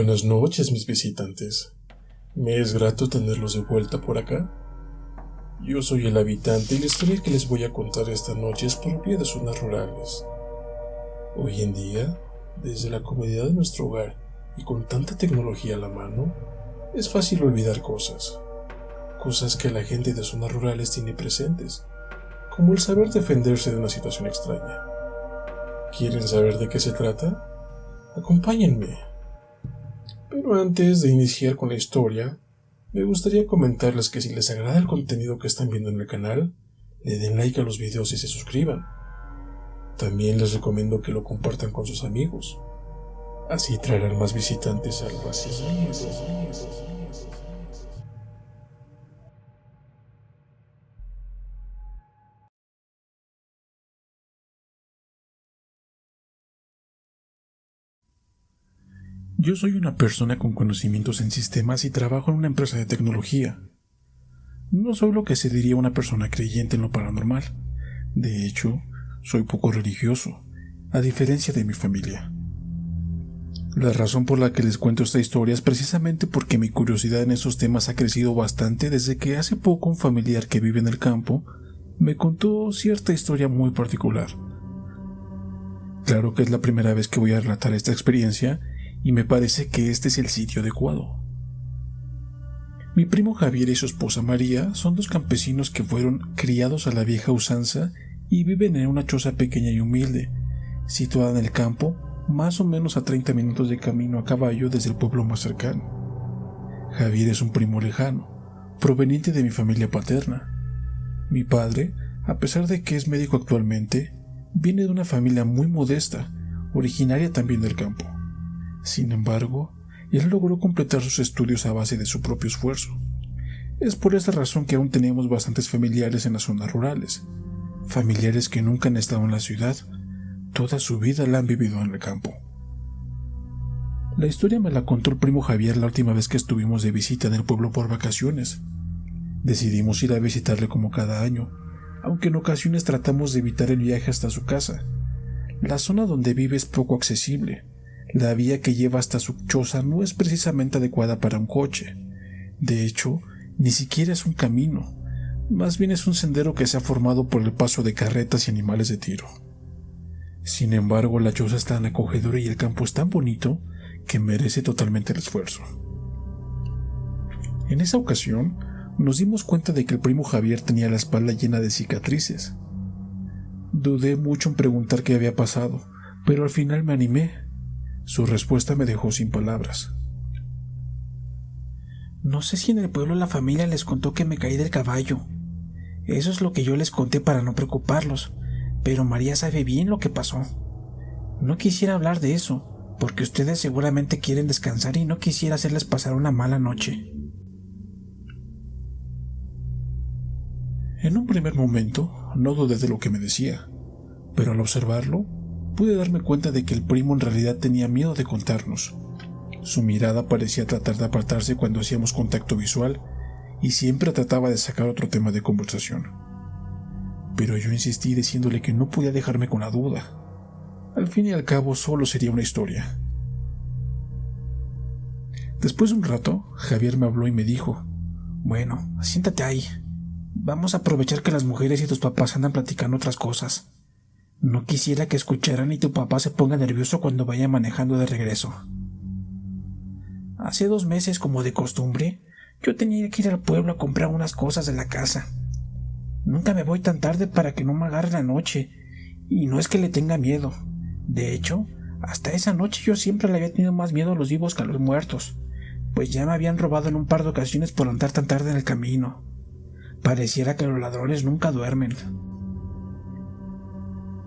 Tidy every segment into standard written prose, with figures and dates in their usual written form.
Buenas noches, mis visitantes. Me es grato tenerlos de vuelta por acá. Yo soy el habitante y la historia que les voy a contar esta noche es propia de zonas rurales. Hoy en día, desde la comodidad de nuestro hogar y con tanta tecnología a la mano, es fácil olvidar cosas que la gente de zonas rurales tiene presentes, como el saber defenderse de una situación extraña. ¿Quieren saber de qué se trata? Acompáñenme. Pero antes de iniciar con la historia, me gustaría comentarles que si les agrada el contenido que están viendo en el canal, le den like a los videos y se suscriban. También les recomiendo que lo compartan con sus amigos. Así traerán más visitantes al vacío. Yo soy una persona con conocimientos en sistemas y trabajo en una empresa de tecnología. No soy lo que se diría una persona creyente en lo paranormal. De hecho, soy poco religioso, a diferencia de mi familia. La razón por la que les cuento esta historia es precisamente porque mi curiosidad en esos temas ha crecido bastante desde que hace poco un familiar que vive en el campo me contó cierta historia muy particular. Claro que es la primera vez que voy a relatar esta experiencia y me parece que este es el sitio adecuado. Mi primo Javier y su esposa María son dos campesinos que fueron criados a la vieja usanza y viven en una choza pequeña y humilde, situada en el campo, más o menos a 30 minutos de camino a caballo desde el pueblo más cercano. Javier es un primo lejano, proveniente de mi familia paterna. Mi padre, a pesar de que es médico actualmente, viene de una familia muy modesta, originaria también del campo. Sin embargo, él logró completar sus estudios a base de su propio esfuerzo. Es por esta razón que aún tenemos bastantes familiares en las zonas rurales, familiares que nunca han estado en la ciudad, toda su vida la han vivido en el campo. La historia me la contó el primo Javier la última vez que estuvimos de visita en el pueblo por vacaciones. Decidimos ir a visitarle como cada año, aunque en ocasiones tratamos de evitar el viaje hasta su casa. La zona donde vive es poco accesible. La vía que lleva hasta su choza no es precisamente adecuada para un coche. De hecho, ni siquiera es un camino. Más bien es un sendero que se ha formado por el paso de carretas y animales de tiro. Sin embargo, la choza es tan acogedora y el campo es tan bonito que merece totalmente el esfuerzo. En esa ocasión, nos dimos cuenta de que el primo Javier tenía la espalda llena de cicatrices. Dudé mucho en preguntar qué había pasado, pero al final me animé. Su respuesta me dejó sin palabras. No sé si en el pueblo la familia les contó que me caí del caballo. Eso es lo que yo les conté para no preocuparlos, pero María sabe bien lo que pasó. No quisiera hablar de eso, porque ustedes seguramente quieren descansar y no quisiera hacerles pasar una mala noche. En un primer momento, no dudé de lo que me decía, pero al observarlo, pude darme cuenta de que el primo en realidad tenía miedo de contarnos. Su mirada parecía tratar de apartarse cuando hacíamos contacto visual y siempre trataba de sacar otro tema de conversación. Pero yo insistí diciéndole que no podía dejarme con la duda. Al fin y al cabo solo sería una historia. Después de un rato, Javier me habló y me dijo: Bueno, siéntate ahí. Vamos a aprovechar que las mujeres y tus papás andan platicando otras cosas. No quisiera que escucharan y tu papá se ponga nervioso cuando vaya manejando de regreso. Hace 2 meses, como de costumbre, yo tenía que ir al pueblo a comprar unas cosas de la casa. Nunca me voy tan tarde para que no me agarre la noche, y no es que le tenga miedo. De hecho, hasta esa noche yo siempre le había tenido más miedo a los vivos que a los muertos, pues ya me habían robado en un par de ocasiones por andar tan tarde en el camino. Pareciera que los ladrones nunca duermen.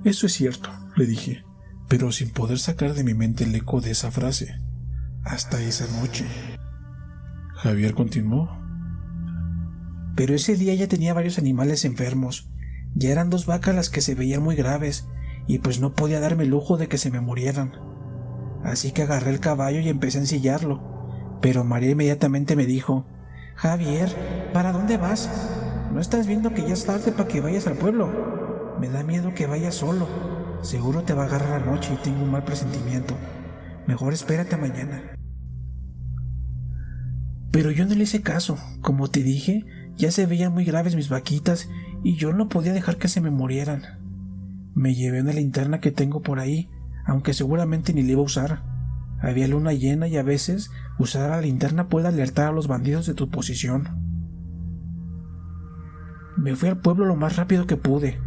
Eso es cierto, le dije, pero sin poder sacar de mi mente el eco de esa frase. Hasta esa noche. Javier continuó. Pero ese día ya tenía varios animales enfermos. Ya eran 2 vacas las que se veían muy graves, y pues no podía darme el lujo de que se me murieran. Así que agarré el caballo y empecé a ensillarlo. Pero María inmediatamente me dijo: Javier, ¿para dónde vas? ¿No estás viendo que ya es tarde para que vayas al pueblo? Me da miedo que vayas solo. Seguro te va a agarrar la noche y tengo un mal presentimiento. Mejor espérate mañana. Pero yo no le hice caso. Como te dije, ya se veían muy graves mis vaquitas y yo no podía dejar que se me murieran. Me llevé una linterna que tengo por ahí, aunque seguramente ni la iba a usar. Había luna llena y a veces usar la linterna puede alertar a los bandidos de tu posición. Me fui al pueblo lo más rápido que pude.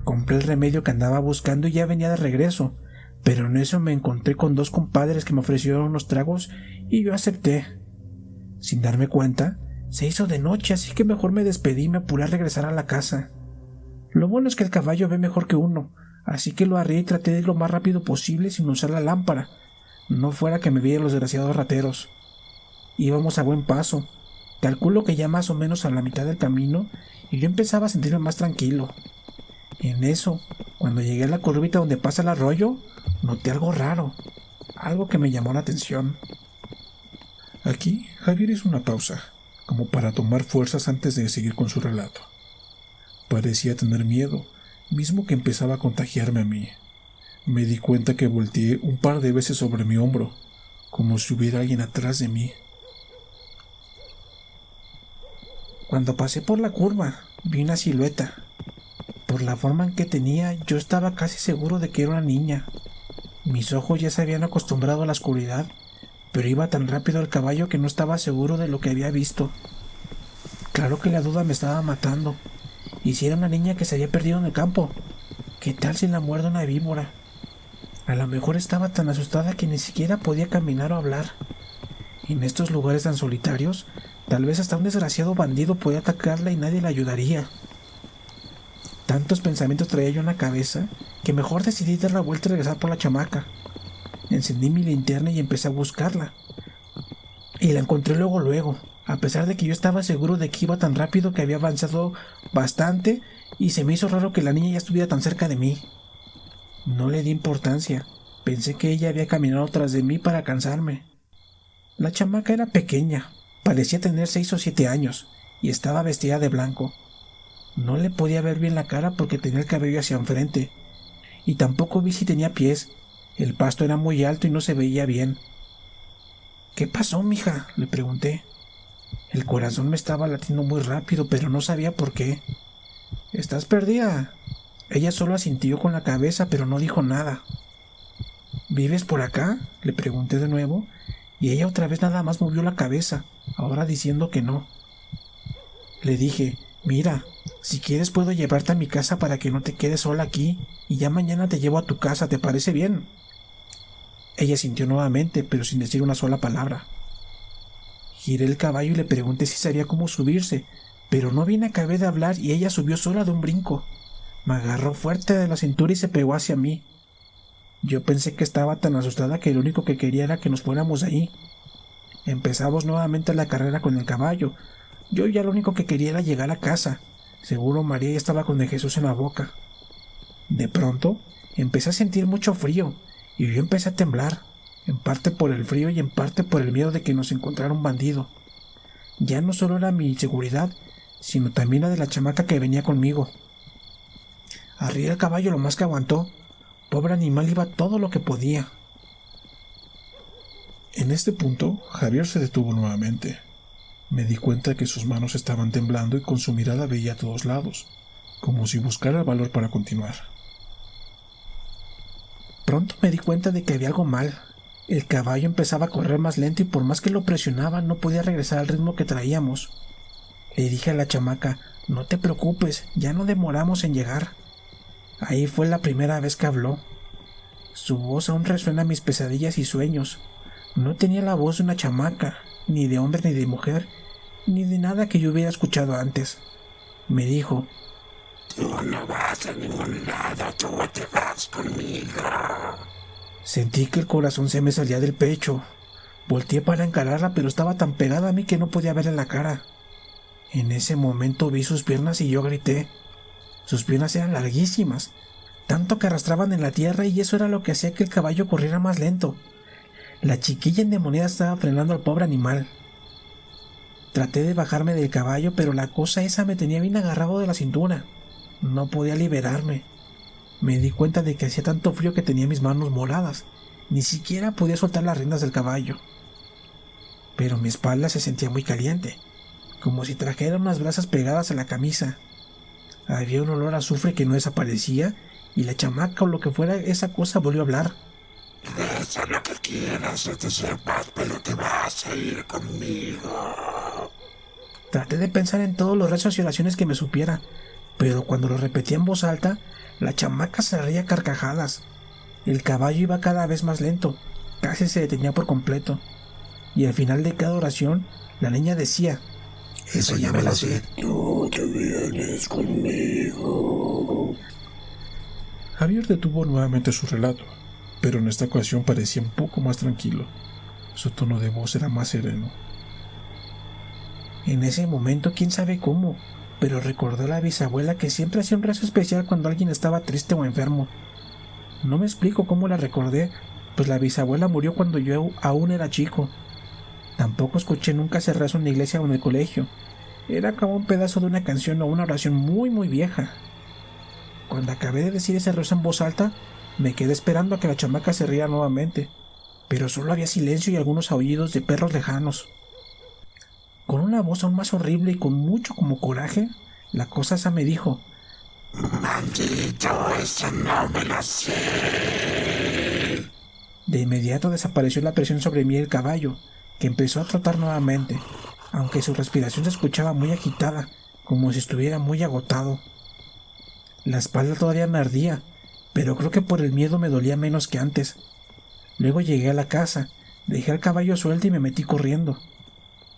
Compré el remedio que andaba buscando y ya venía de regreso, pero en eso me encontré con dos compadres que me ofrecieron unos tragos y yo acepté. Sin darme cuenta, se hizo de noche, así que mejor me despedí y me apuré a regresar a la casa. Lo bueno es que el caballo ve mejor que uno, así que lo arrié y traté de ir lo más rápido posible sin usar la lámpara, no fuera que me vieran los desgraciados rateros. Íbamos a buen paso, calculo que ya más o menos a la mitad del camino, y yo empezaba a sentirme más tranquilo. En eso, cuando llegué a la curvita donde pasa el arroyo, noté algo raro, algo que me llamó la atención. Aquí, Javier hizo una pausa, como para tomar fuerzas antes de seguir con su relato. Parecía tener miedo, mismo que empezaba a contagiarme a mí. Me di cuenta que volteé un par de veces sobre mi hombro, como si hubiera alguien atrás de mí. Cuando pasé por la curva, vi una silueta. Por la forma en que tenía, yo estaba casi seguro de que era una niña. Mis ojos ya se habían acostumbrado a la oscuridad, pero iba tan rápido el caballo que no estaba seguro de lo que había visto. Claro que la duda me estaba matando. ¿Y si era una niña que se había perdido en el campo? ¿Qué tal si la muerde una víbora? A lo mejor estaba tan asustada que ni siquiera podía caminar o hablar. En estos lugares tan solitarios, tal vez hasta un desgraciado bandido podía atacarla y nadie la ayudaría. Tantos pensamientos traía yo en la cabeza que mejor decidí dar la vuelta y regresar por la chamaca. Encendí mi linterna y empecé a buscarla. Y la encontré luego, a pesar de que yo estaba seguro de que iba tan rápido que había avanzado bastante y se me hizo raro que la niña ya estuviera tan cerca de mí. No le di importancia, pensé que ella había caminado tras de mí para alcanzarme. La chamaca era pequeña, parecía tener 6 o 7 años y estaba vestida de blanco. No le podía ver bien la cara porque tenía el cabello hacia enfrente y tampoco vi si tenía pies. El pasto era muy alto y no se veía bien. ¿Qué pasó, mija?, le pregunté. El corazón me estaba latiendo muy rápido, pero no sabía por qué. ¿Estás perdida? Ella solo asintió con la cabeza, pero no dijo nada. ¿Vives por acá?, le pregunté de nuevo, y ella otra vez nada más movió la cabeza, ahora diciendo que no. Le dije, mira, si quieres puedo llevarte a mi casa para que no te quedes sola aquí, y ya mañana te llevo a tu casa, ¿te parece bien? Ella sintió nuevamente, pero sin decir una sola palabra. Giré el caballo y le pregunté si sabía cómo subirse, pero no bien acabé de hablar y ella subió sola de un brinco. Me agarró fuerte de la cintura y se pegó hacia mí. Yo pensé que estaba tan asustada que lo único que quería era que nos fuéramos de ahí. Empezamos nuevamente la carrera con el caballo. Yo ya lo único que quería era llegar a casa. Seguro María ya estaba con el Jesús en la boca. De pronto, empecé a sentir mucho frío y yo empecé a temblar, en parte por el frío y en parte por el miedo de que nos encontrara un bandido. Ya no solo era mi inseguridad, sino también la de la chamaca que venía conmigo. Arrié el caballo lo más que aguantó. Pobre animal iba todo lo que podía. En este punto, Javier se detuvo nuevamente. Me di cuenta que sus manos estaban temblando y con su mirada veía a todos lados, como si buscara el valor para continuar. Pronto me di cuenta de que había algo mal. El caballo empezaba a correr más lento y por más que lo presionaba no podía regresar al ritmo que traíamos. Le dije a la chamaca, no te preocupes, ya no demoramos en llegar. Ahí fue la primera vez que habló. Su voz aún resuena en mis pesadillas y sueños. No tenía la voz de una chamaca, ni de hombre ni de mujer, ni de nada que yo hubiera escuchado antes. Me dijo, tú no vas a ningún lado, tú te vas conmigo. Sentí que el corazón se me salía del pecho. Volteé para encararla, pero estaba tan pegada a mí que no podía verle la cara. En ese momento vi sus piernas y yo grité. Sus piernas eran larguísimas, tanto que arrastraban en la tierra y eso era lo que hacía que el caballo corriera más lento. La chiquilla endemoniada estaba frenando al pobre animal. Traté de bajarme del caballo, pero la cosa esa me tenía bien agarrado de la cintura. No podía liberarme. Me di cuenta de que hacía tanto frío que tenía mis manos moradas. Ni siquiera podía soltar las riendas del caballo. pero mi espalda se sentía muy caliente, como si trajera unas brasas pegadas a la camisa. Había un olor a azufre que no desaparecía, y la chamaca o lo que fuera esa cosa volvió a hablar. Haz lo que quieras, yo te sepas, pero te vas a ir conmigo. Traté de pensar en todos los rezos y oraciones que me supiera, pero cuando lo repetía en voz alta, la chamaca se reía a carcajadas. El caballo iba cada vez más lento, casi se detenía por completo, y al final de cada oración, la niña decía: Eso ya me la sé. Tú te vienes conmigo. Javier detuvo nuevamente su relato, pero en esta ocasión parecía un poco más tranquilo. Su tono de voz era más sereno. En ese momento, quién sabe cómo, pero recordó a la bisabuela que siempre hacía un rezo especial cuando alguien estaba triste o enfermo. No me explico cómo la recordé, pues la bisabuela murió cuando yo aún era chico. Tampoco escuché nunca ese rezo en la iglesia o en el colegio. Era como un pedazo de una canción o una oración muy vieja. Cuando acabé de decir ese rezo en voz alta, me quedé esperando a que la chamaca se riera nuevamente, pero solo había silencio y algunos aullidos de perros lejanos. Con una voz aún más horrible y con mucho como coraje, la cosa esa me dijo: Maldito, eso no me lo sé. De inmediato desapareció la presión sobre mí del caballo, que empezó a trotar nuevamente, aunque su respiración se escuchaba muy agitada, como si estuviera muy agotado. La espalda todavía me ardía, pero creo que por el miedo me dolía menos que antes. Luego llegué a la casa, dejé al caballo suelto y me metí corriendo.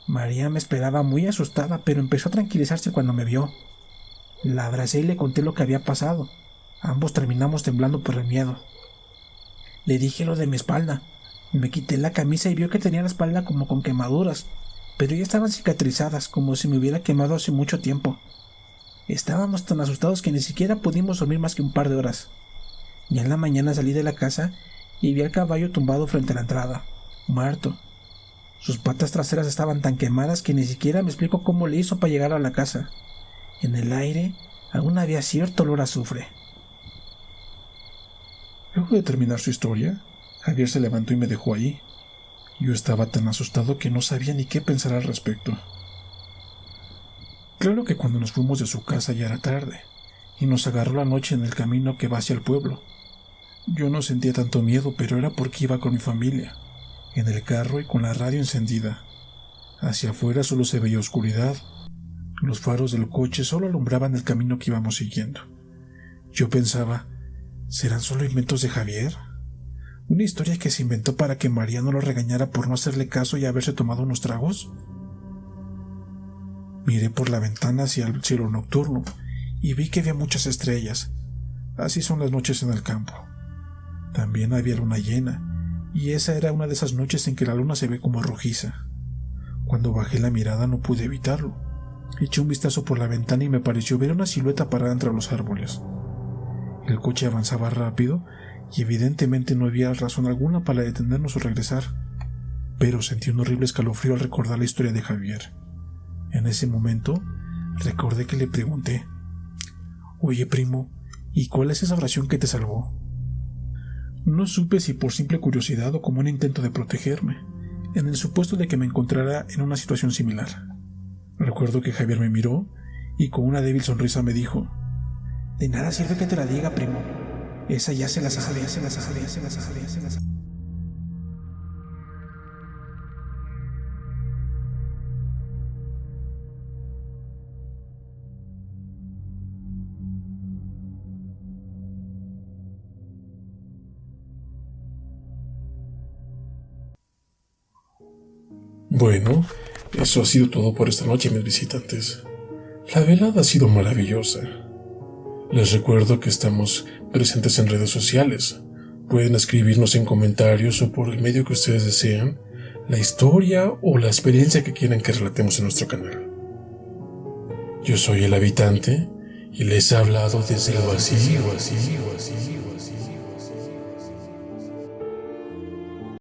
María me esperaba muy asustada, pero empezó a tranquilizarse cuando me vio. La abracé y le conté lo que había pasado. Ambos terminamos temblando por el miedo. Le dije lo de mi espalda. Me quité la camisa y vio que tenía la espalda como con quemaduras, pero ya estaban cicatrizadas, como si me hubiera quemado hace mucho tiempo. Estábamos tan asustados que ni siquiera pudimos dormir más que un par de horas. Ya en la mañana salí de la casa y vi al caballo tumbado frente a la entrada, muerto. Sus patas traseras estaban tan quemadas que ni siquiera me explico cómo le hizo para llegar a la casa. En el aire aún había cierto olor a azufre. Luego de terminar su historia, Javier se levantó y me dejó ahí. Yo estaba tan asustado que no sabía ni qué pensar al respecto. Claro que cuando nos fuimos de su casa ya era tarde, y nos agarró la noche en el camino que va hacia el pueblo. Yo no sentía tanto miedo, pero era porque iba con mi familia, en el carro y con la radio encendida. Hacia afuera solo se veía oscuridad. Los faros del coche solo alumbraban el camino que íbamos siguiendo. Yo pensaba, ¿serán solo inventos de Javier? ¿Una historia que se inventó para que María no lo regañara por no hacerle caso y haberse tomado unos tragos? Miré por la ventana hacia el cielo nocturno y vi que había muchas estrellas. Así son las noches en el campo. También había luna llena, y esa era una de esas noches en que la luna se ve como rojiza. Cuando bajé la mirada no pude evitarlo. Eché un vistazo por la ventana y me pareció ver una silueta parada entre los árboles. El coche avanzaba rápido y evidentemente no había razón alguna para detenernos o regresar, pero sentí un horrible escalofrío al recordar la historia de Javier. En ese momento recordé que le pregunté: «Oye, primo, ¿y cuál es esa oración que te salvó?». No supe si por simple curiosidad o como un intento de protegerme, en el supuesto de que me encontrara en una situación similar. Recuerdo que Javier me miró y con una débil sonrisa me dijo: «De nada sirve que te la diga, primo. Esa ya se la sabe. Bueno, eso ha sido todo por esta noche, mis visitantes. La velada ha sido maravillosa. Les recuerdo que estamos presentes en redes sociales. Pueden escribirnos en comentarios o por el medio que ustedes desean la historia o la experiencia que quieran que relatemos en nuestro canal. Yo soy el habitante y les he hablado desde el vacío.